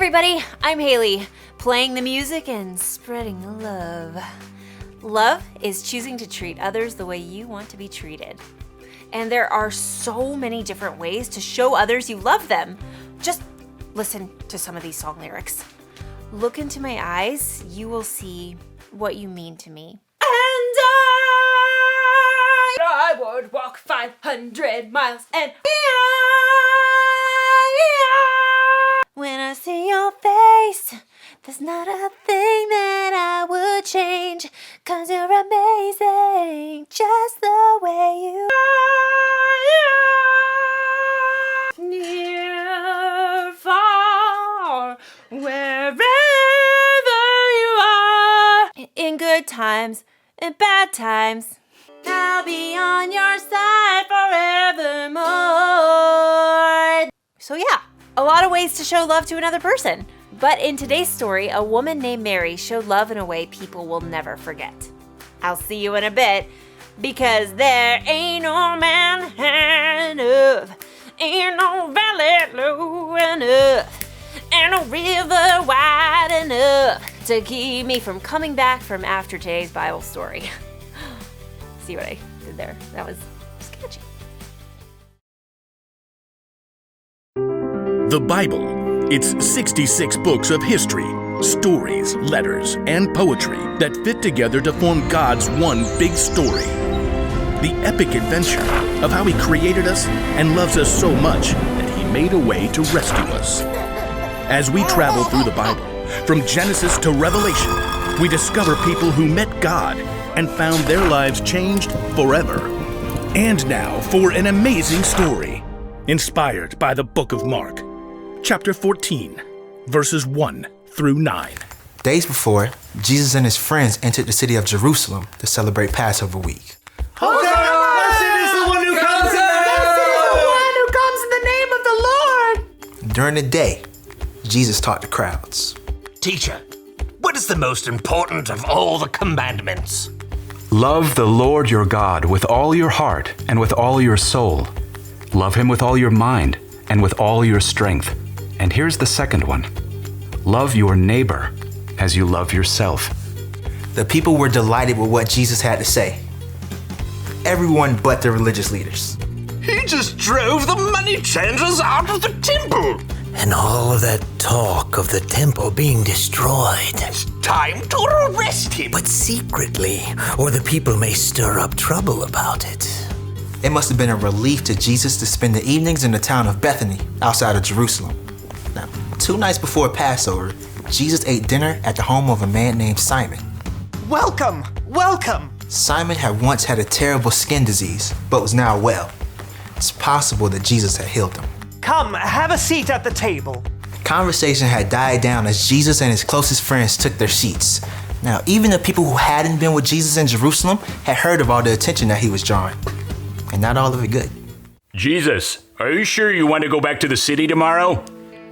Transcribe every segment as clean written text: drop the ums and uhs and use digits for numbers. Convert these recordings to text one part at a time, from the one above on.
everybody, I'm Haley, playing the music and spreading the love. Love is choosing to treat others the way you want to be treated. And there are so many different ways to show others you love them. Just listen to some of these song lyrics. Look into my eyes, you will see what you mean to me. And I would walk 500 miles and when I see your face, there's not a thing that I would change, 'cause you're amazing, just the way you are. Near, far, wherever you are. In good times, in bad times, I'll be on your side forevermore. So yeah, a lot of ways to show love to another person. But in today's story, a woman named Mary showed love in a way people will never forget. I'll see you in a bit, because there ain't no mountain high enough, ain't no valley low enough, ain't no river wide enough to keep me from coming back from after today's Bible story. See what I did there? That was sketchy. The Bible. It's 66 books of history, stories, letters, and poetry that fit together to form God's one big story. The epic adventure of how He created us and loves us so much that He made a way to rescue us. As we travel through the Bible, from Genesis to Revelation, we discover people who met God and found their lives changed forever. And now for an amazing story, inspired by the book of Mark. Chapter 14, verses 1 through 9. Days before, Jesus and his friends entered the city of Jerusalem to celebrate Passover week. Hosanna! Blessed is the one who comes in the name of the Lord! During the day, Jesus taught the crowds. Teacher, what is the most important of all the commandments? Love the Lord your God with all your heart and with all your soul. Love Him with all your mind and with all your strength. And here's the second one. Love your neighbor as you love yourself. The people were delighted with what Jesus had to say. Everyone but the religious leaders. He just drove the money changers out of the temple. And all of that talk of the temple being destroyed. It's time to arrest him. But secretly, or the people may stir up trouble about it. It must have been a relief to Jesus to spend the evenings in the town of Bethany, outside of Jerusalem. Now, 2 nights before Passover, Jesus ate dinner at the home of a man named Simon. Welcome! Welcome! Simon had once had a terrible skin disease, but was now well. It's possible that Jesus had healed him. Come, have a seat at the table. Conversation had died down as Jesus and his closest friends took their seats. Now, even the people who hadn't been with Jesus in Jerusalem had heard of all the attention that he was drawing. And not all of it good. Jesus, are you sure you want to go back to the city tomorrow?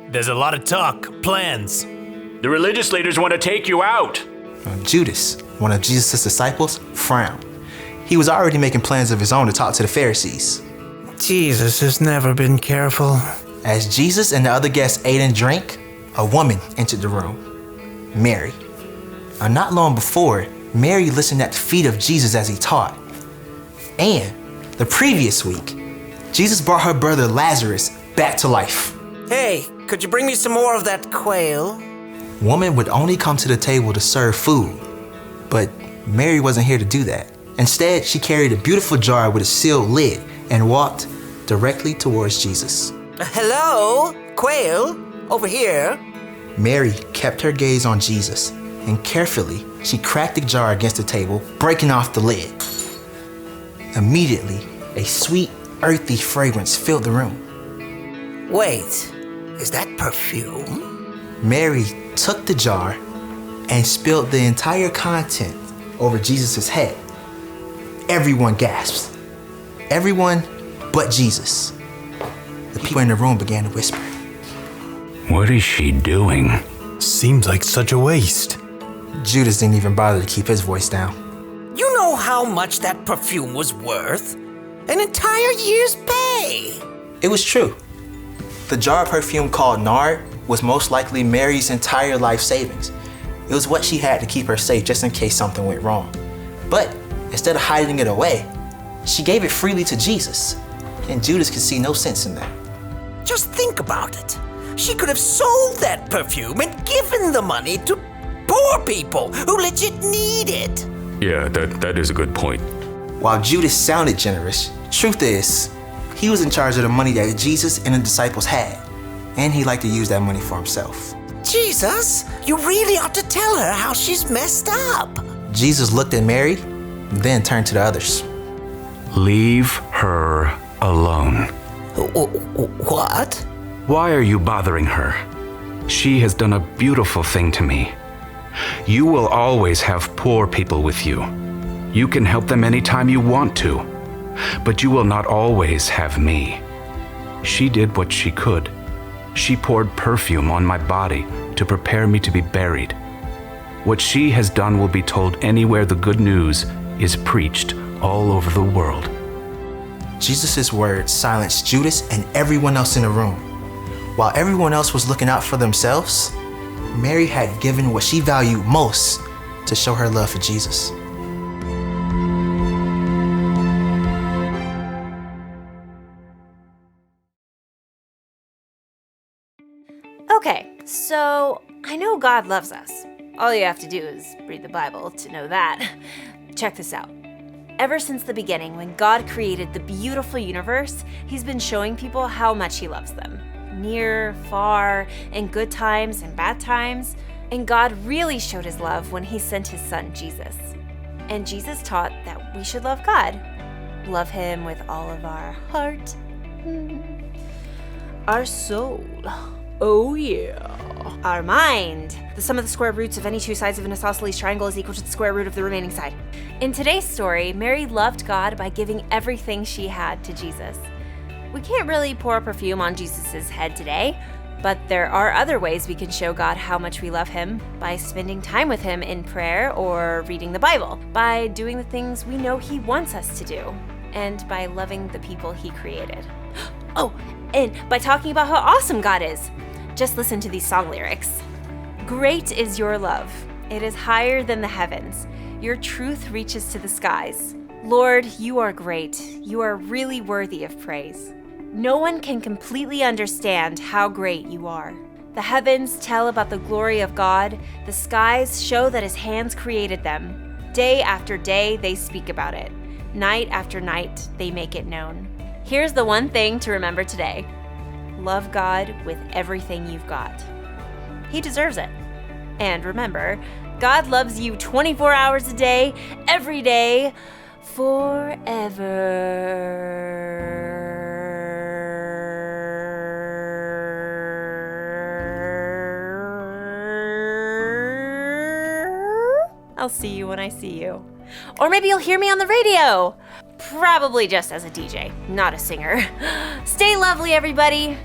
There's a lot of talk, plans. The religious leaders want to take you out. Judas, one of Jesus' disciples, frowned. He was already making plans of his own to talk to the Pharisees. Jesus has never been careful. As Jesus and the other guests ate and drank, a woman entered the room, Mary. Not long before, Mary listened at the feet of Jesus as he taught. And the previous week, Jesus brought her brother Lazarus back to life. Hey, could you bring me some more of that quail? Woman would only come to the table to serve food, but Mary wasn't here to do that. Instead, she carried a beautiful jar with a sealed lid and walked directly towards Jesus. Hello, quail, over here. Mary kept her gaze on Jesus, and carefully, she cracked the jar against the table, breaking off the lid. Immediately, a sweet, earthy fragrance filled the room. Wait, is that perfume? Mary took the jar and spilled the entire content over Jesus' head. Everyone gasped. Everyone but Jesus. The people in the room began to whisper. What is she doing? Seems like such a waste. Judas didn't even bother to keep his voice down. You know how much that perfume was worth? An entire year's pay. It was true. The jar of perfume called nard was most likely Mary's entire life savings. It was what she had to keep her safe just in case something went wrong. But instead of hiding it away, she gave it freely to Jesus, and Judas could see no sense in that. Just think about it. She could have sold that perfume and given the money to poor people who legit need it. Yeah, that is a good point. While Judas sounded generous, truth is, he was in charge of the money that Jesus and the disciples had, and he liked to use that money for himself. Jesus, you really ought to tell her how she's messed up. Jesus looked at Mary, then turned to the others. Leave her alone. What? Why are you bothering her? She has done a beautiful thing to me. You will always have poor people with you. You can help them anytime you want to, but you will not always have me. She did what she could. She poured perfume on my body to prepare me to be buried. What she has done will be told anywhere the good news is preached all over the world. Jesus' words silenced Judas and everyone else in the room. While everyone else was looking out for themselves, Mary had given what she valued most to show her love for Jesus. Okay, so I know God loves us. All you have to do is read the Bible to know that. Check this out. Ever since the beginning, when God created the beautiful universe, He's been showing people how much He loves them. Near, far, in good times and bad times. And God really showed His love when He sent His Son, Jesus. And Jesus taught that we should love God. Love Him with all of our heart, our soul, oh yeah, our mind. The sum of the square roots of any two sides of an isosceles triangle is equal to the square root of the remaining side. In today's story, Mary loved God by giving everything she had to Jesus. We can't really pour perfume on Jesus' head today, but there are other ways we can show God how much we love Him: by spending time with Him in prayer or reading the Bible, by doing the things we know He wants us to do, and by loving the people He created. Oh, and by talking about how awesome God is. Just listen to these song lyrics. Great is your love. It is higher than the heavens. Your truth reaches to the skies. Lord, you are great. You are really worthy of praise. No one can completely understand how great you are. The heavens tell about the glory of God. The skies show that His hands created them. Day after day, they speak about it. Night after night, they make it known. Here's the one thing to remember today. Love God with everything you've got. He deserves it. And remember, God loves you 24 hours a day, every day, forever. I'll see you when I see you. Or maybe you'll hear me on the radio. Probably just as a DJ, not a singer. Stay lovely, everybody.